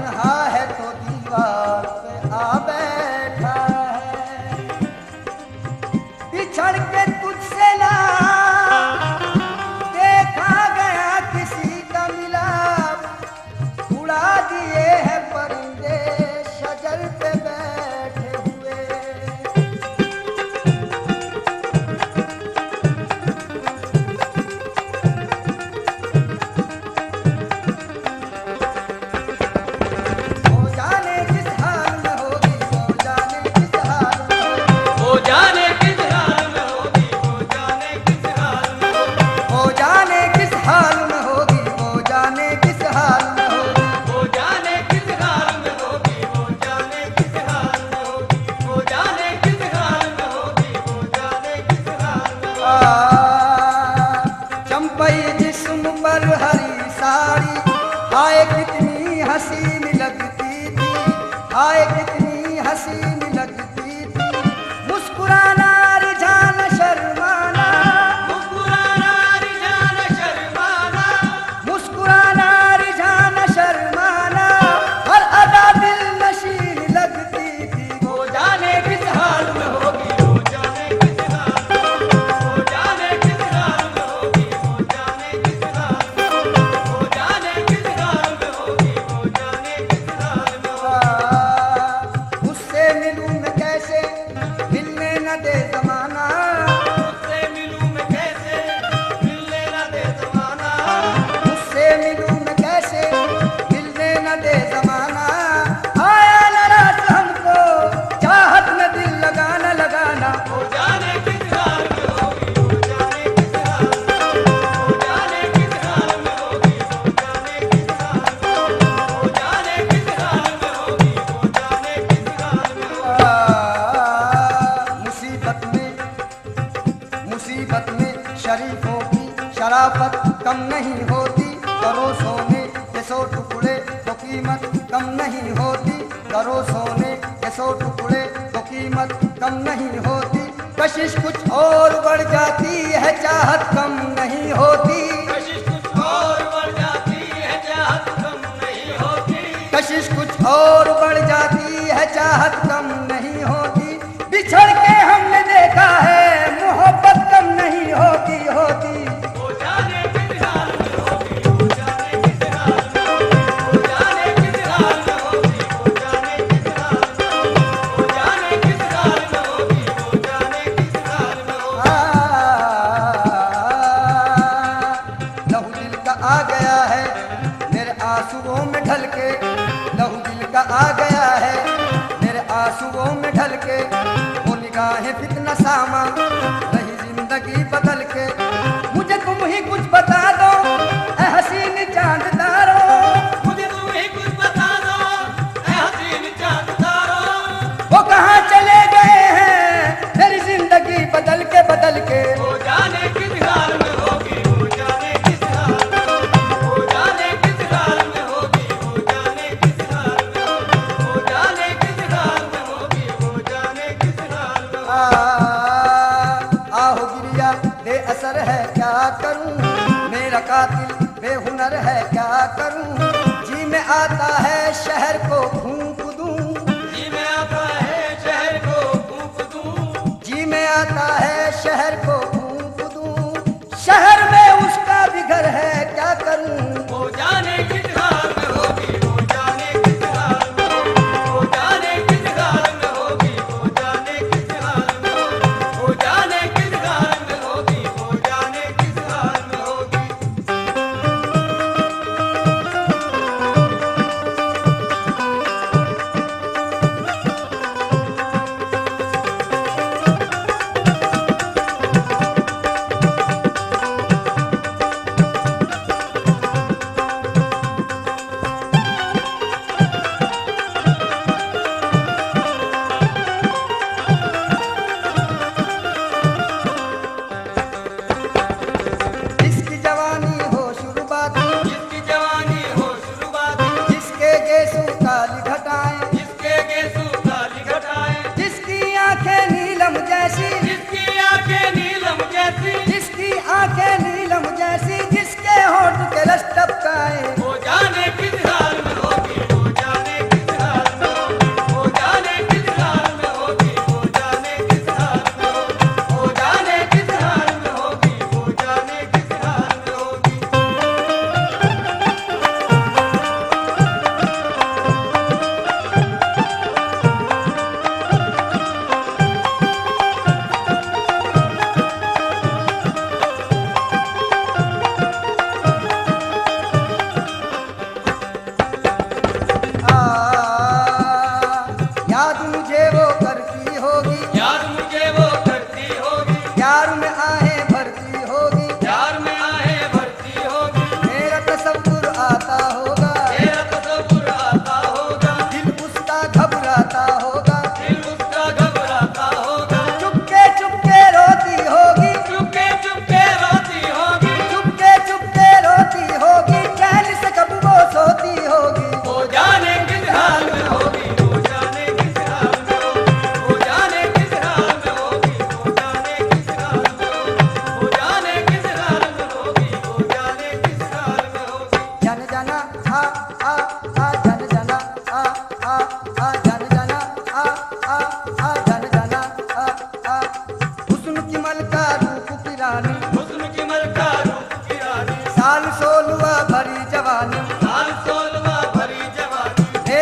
तन्हा है तो दीवार पे आ बैठा है, बिछड़ के तुझसे ना देखा गया किसी का मिलाप, उड़ा दिए हैं परिंदे शजर पे बैठे हुए। चंपई जिस्म पर हरी साड़ी, हाय कितनी हसीन लगती थी, हाय कितनी हसीन लगती थी। मुस्कुराना रिझान शर्माना, मुस्कुराना रिझान शर्माना, मुस्कुराना रिझान शर्माना, हर अदा दिल नशीन लगती थी। वो जाने किस हाल में होगी, वो जाने किस हाल में, वो जाने किस हाल में होगी, वो जाने किस हाल में, वो जाने किस हाल में होगी, वो जाने किस हाल में होगी। उससे मिलूं मैं कैसे, मिलने न दे ज़माना, उससे मिलूं मैं कैसे, मिलने न दे ज़माना, उससे मिलूं मैं कैसे, मिलने न दे ज़माना। आया नाराज़ हमको चाहत में दिल लगाना लगाना। वो जाने किस हाल में होगी, वो जाने किस हाल में, वो जाने किस हाल में होगी, वो जाने किस हाल में, वो जाने किस हाल में होगी, वो जाने किस हाल में होगी। मुसीबत में शरीफों की शराफत कम नहीं होती, करो सोने के 100 टुकड़े तो कीमत कम नहीं होती, करो सोने के 100 टुकड़े तो कीमत कम नहीं होती। कशिश कुछ और बढ़ जाती है, चाहत कम नहीं होती, कशिश कुछ और बढ़ जाती है, चाहत कम नहीं होती, कशिश कुछ और बढ़ जाती है, चाहत कम नहीं होती। बिछड़ के हमने देखा है मोहब्बत कम नहीं होती होती। वो जाने किस हाल में होगी, वो जाने किस हाल में, वो जाने किस हाल में होगी, वो जाने किस हाल में, वो जाने किस हाल में होगी, वो जाने किस हाल में होगी। लहू दिल का आ गया है मेरे आंसुओं में ढल के, लहू दिल का आ गया है मेरे आंसुओं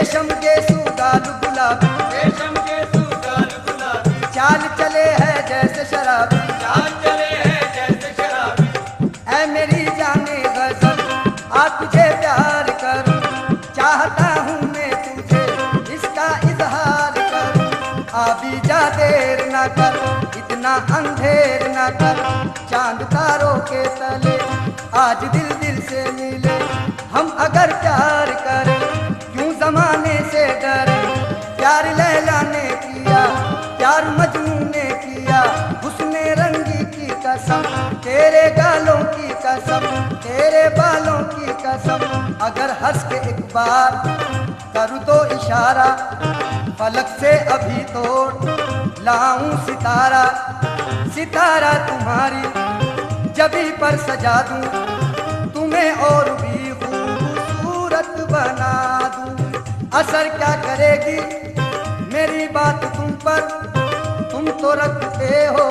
रेशम के सुगाल गुलाबी, रेशम के सुगाल गुलाबी, चाल चले है जैसे शराबी, चाल चले है जैसे शराबी। ऐ मेरी जाने गजल आ तुझे प्यार करूं, चाहता हूँ मैं तुझे इसका इजहार करूं। अभी जा देर न कर, इतना अंधेर न कर, चांद तारों के तले आज दिल दिल से मिले। हम अगर प्यार करें क्यों जमाने से डरे, प्यार लैला ने किया, प्यार मजनू ने किया, उसने रंगी की कसम, तेरे गालों की कसम, तेरे बालों की कसम। अगर हंस के एक बार करूँ तो इशारा, फलक से अभी तोड़ लाऊं सितारा, सितारा तुम्हारी जबी पर सजा दूं, तुम्हें और भी खूबसूरत बना दूं। असर क्या करेगी मेरी बात तुम पर, तुम तो रखते हो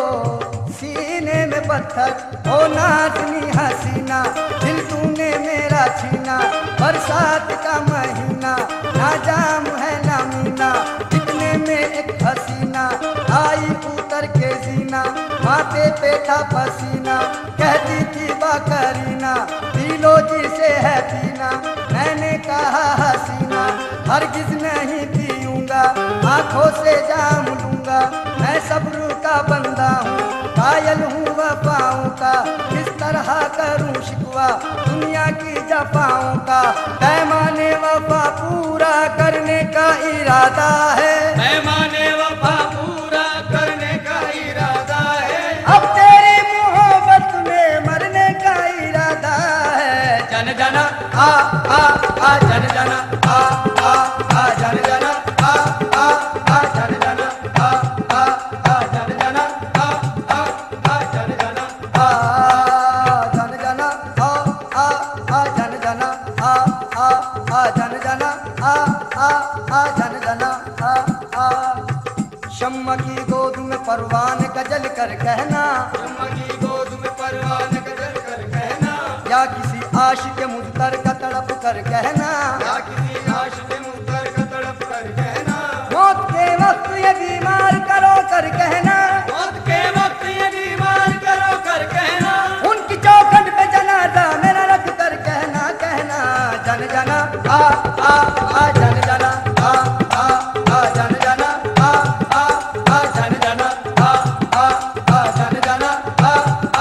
सीने में पत्थर। ओ नाज़नी हसीना दिल तूने मेरा छीना, बरसात का महीना ना जाम है ना मीना, इतने में एक हसीना आई उतर के जीना, माथे पे था पसीना, कहती थी बाकरीना दिलो जी से है पीना। मैंने कहा हसीना हरगिज नहीं पीऊंगा, आंखों से जाम लूंगा, मैं सब्र का बंदा हूँ, कायल हूँ वफाओं का, किस तरह करूँ शिकवा दुनिया की जफाओं का। पैमाने वफा पूरा करने का इरादा है, पैमाने वफा पूरा करने का इरादा है, अब तेरी मोहब्बत में मरने का इरादा है। जन जना आ आ आ जन जना आ आ आ जन जना आ आ आ जन जना आ आ आ जन जना आ आ आ जन जना आ जन जना आ आ आ जन जना आ आ आ जन जना आ आ आ जन जना आ आ। शम्मा की गोद में परवान गजल कर कहना, शम्मा की गोद में परवान गजल कर कहना, या किसी आशिक मुझतर का तड़प कर कहना, या किसी आशिक मुझतर का तड़प कर कहना, मौत के वक्त ये बीमार करो कर कहना, मौत के वक्त ये बीमार करो कर कहना, उनकी चौखट पे जनाजा मेरा रख कर कहना, कहना जन जना आ आ आ जन जना आ आ आ जन जना आ आ आ जन जना आ आ आ जन जना आ आ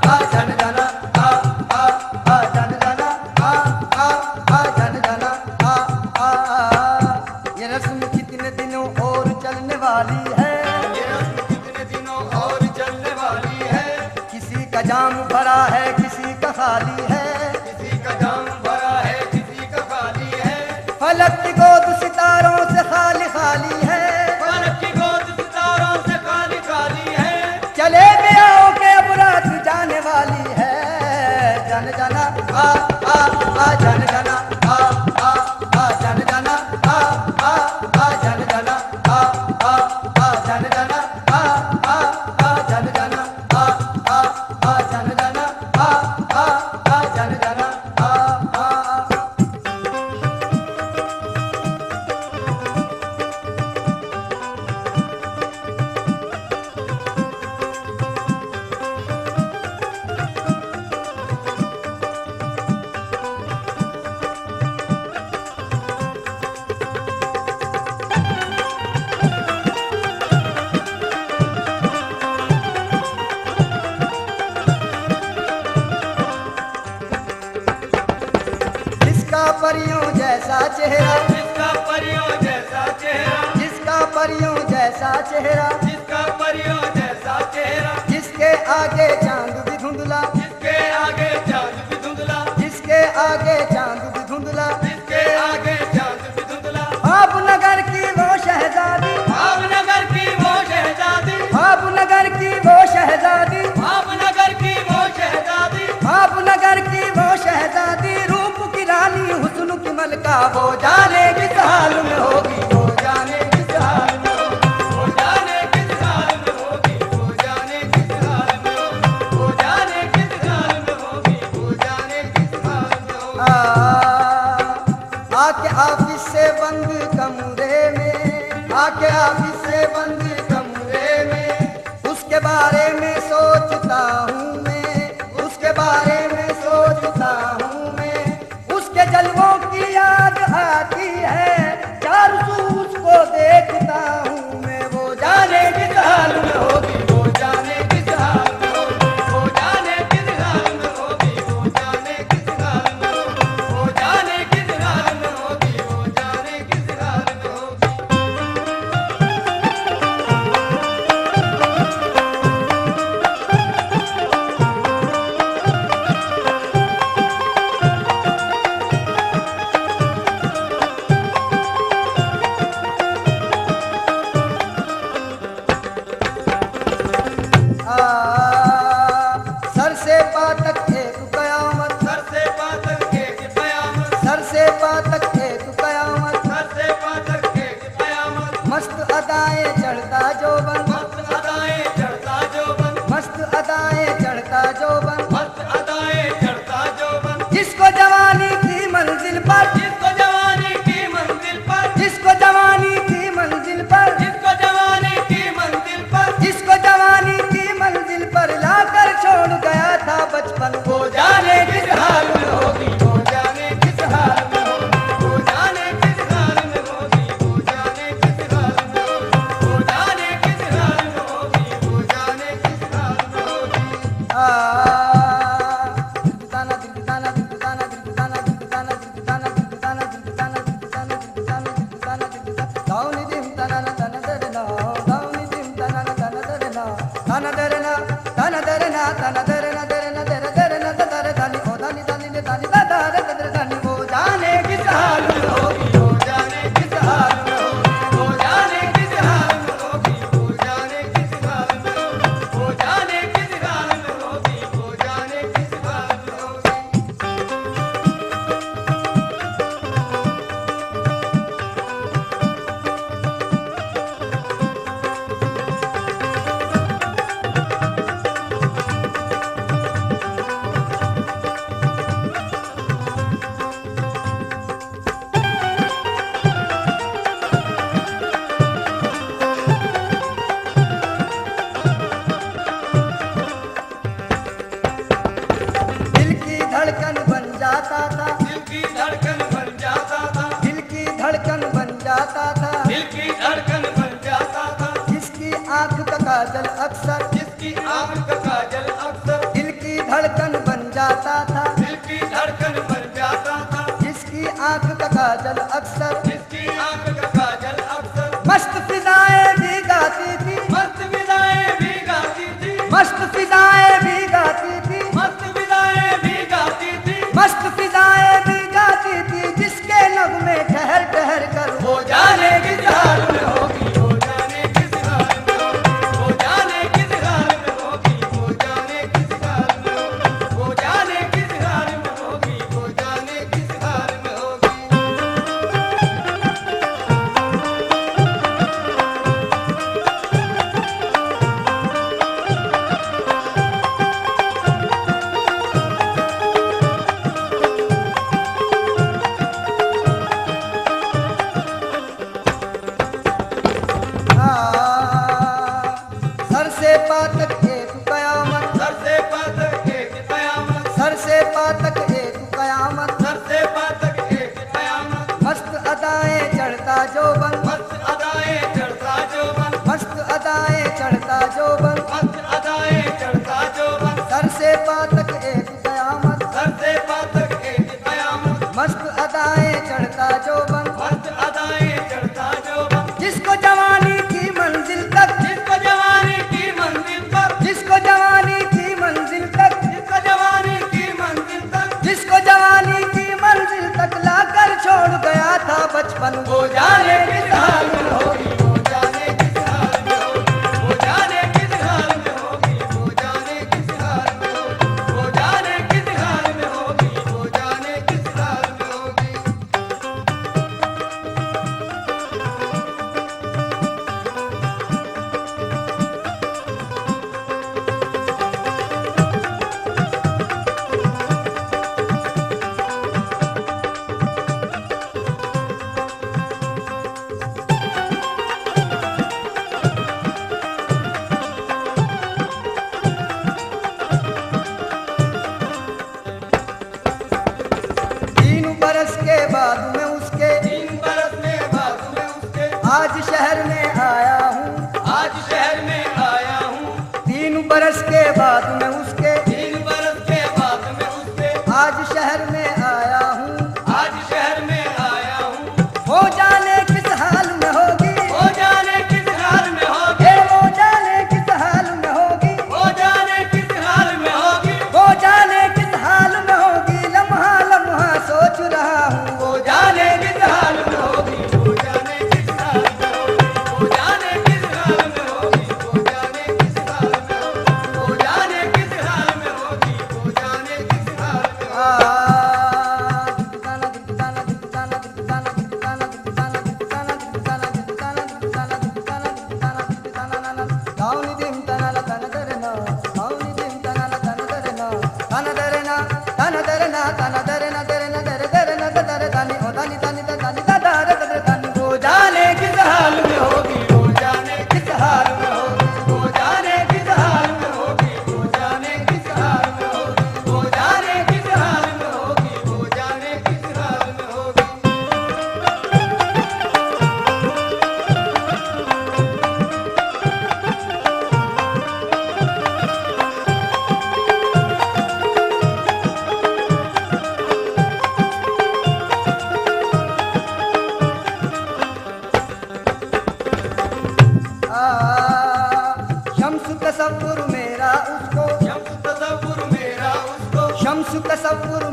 आ जन जना आ आ आ जन जना आ आ आ जन जना आ आ। ये रस्म कितने दिनों और चलने वाली है, ये रस्म कितने दिनों और चलने वाली है, किसी का जाम भरा है किसी का खाली है, किसी का जाम भरा है किसी का खाली है, फलक की गोद सितारों से खाली खाली है, फलक की गोद सितारों से खाली खाली है, चले ब्याहों के अब रात जाने वाली है। जन जना आ आ आ जन जना आ आ आ जन जना आ आ आ जन जना आ आ आ जन जना आ आ आ जन जना आ आ आ जन जना आ आ आ जन जना आ आ। जिसका परियों जैसा चेहरा, जिसका परियों जैसा चेहरा, जिसका परियों जैसा चेहरा, जिसका परियों जैसा चेहरा, जिसके आगे चांद भी धुंधला, जिसके आगे चांद भी धुंधला, जिसके आगे चांद भी धुंधला, जिसके आगे चांद भी धुंधला, भावनगर की वो शहजादी, भावनगर की वो शहजादी, भावनगर की वो शहजादी, भावनगर की वो शहजादी, भावनगर की वो शहजादी, रूप की रानी हुस्न की मलका, वो जाने किस हाल में होगी, वो जाने किस हाल में होगी, वो जाने किस हाल में होगी, वो जाने किस हाल में होगी, वो जाने किस हाल में होगी, वो जाने किस हाल में होगी। आके ऑफिस से बंद कमरे में, आके ऑफिस से बंद कमरे में, उसके बारे में सोचता हूँ मैं, उसके बारे में सोचता हूँ मैं, उसके जलवों की याद आती है, चारों सू उसको देखता हूँ मैं। वो जाने किस हाल में होगी, वो जाने किस हाल में होगी, वो जाने किस हाल में होगी, वो जाने किस हाल में होगी, वो जाने किस हाल में होगी, वो जाने किस हाल में होगी। सर से पातक एक कयामत, सर से पातक एक कयामत, सर से पातक एक कयामत, सर से पातक एक कयामत, मस्त अदाएं चढ़ता जोबन, मस्त अदाएं चढ़ता जोबन, मस्त अदाएं चढ़ता जोबन, मस्त अदाएं चढ़ता जोबन, जिसको जवानी की मंजिल पर, जिसको जवानी की मंजिल पर, जिसको जवानी की मंजिल पर, जिसको जवानी की मंजिल पर, जिसको जवानी की मंजिल पर लाकर छोड़ गया था बचपन। वो जाने किस हाल में होगी, वो जाने किस हाल में होगी, वो जाने किस हाल में होगी, वो जाने किस हाल में होगी, वो जाने किस हाल में होगी, वो जाने किस हाल में होगी। दिलदाना दिलदाना दिलदाना दिलदाना दिलदाना दिलदाना दिलदाना दिलदाना दिलदाना दिलदाना दिलदाना दिलदाना दाउनी दिम तना तना दरना दाउनी दिम तना तना दरना तना दरना तना दरना तना दरना दरना दर दरना दर दानी ओ दानी दानी ने दानी दर दर दानी। वो जाने किस हाल में होगी, वो जाने किस हाल में होगी, वो जाने किस हाल में होगी, वो जाने किस हाल में होगी, वो जाने किस हाल में होगी, वो जाने किस हाल में होगी। दिल की धड़कन बन जाता था, दिल की धड़कन बन जाता था, दिल की धड़कन बन जाता था, दिल की धड़कन बन जाता था, जिसकी आंख का काजल अक्सर, जिसकी आंख का काजल अक्सर, दिल की धड़कन बन जाता था, दिल की धड़कन बन जाता था, जिसकी आंख का काजल अक्सर, जिसकी आंख का काजल अक्सर, मस्त फिजाएं भी गाती थी, मस्त विदाएं भी गाती थी, मस्त फिजाएं भी गाती थी, मस्त विदाएं भी गाती थी, मस्त फिजाएं भी गाती थी, जिसके नगमे ठहर ठहर कर वो जाने किस हाल में होगी, वो जाने किस हाल में होगी, वो जाने किस हाल में होगी, वो जाने किस हाल में होगी, वो जाने किस हाल में होगी, वो जाने किस हाल में होगी। सर से पातक एक कयामत, सर से पातक एक कयामत, सर से पातक एक कयामत, सर से पातक एक कयामत, मस्त अदाएं चढ़ता जोबन, मस्त अदाएं चढ़ता जोबन, मस्त अदाएं चढ़ता जोबन, मस्त अदाएं चढ़ता जोबन, सर से पातक एक कयामत, सर से पातक एक कयामत, मस्त अदाएं चढ़ता जोबन, मस्त अदाएं चढ़ता जोबन, जिसको जवानी की मंजिल तक, जिसको जवानी की मंजिल पर, जिसको जवानी की मंजिल तक, जिसको जवानी की मंजिल तक, जिसको जवानी की मंजिल तक लाकर छोड़ गया था बचपन। वो जाने किस हाल में होगी, वो जाने किस हाल में होगी, वो जाने किस हाल में होगी, वो जाने किस हाल में होगी, वो जाने किस हाल में होगी, वो जाने किस हाल में होगी। सब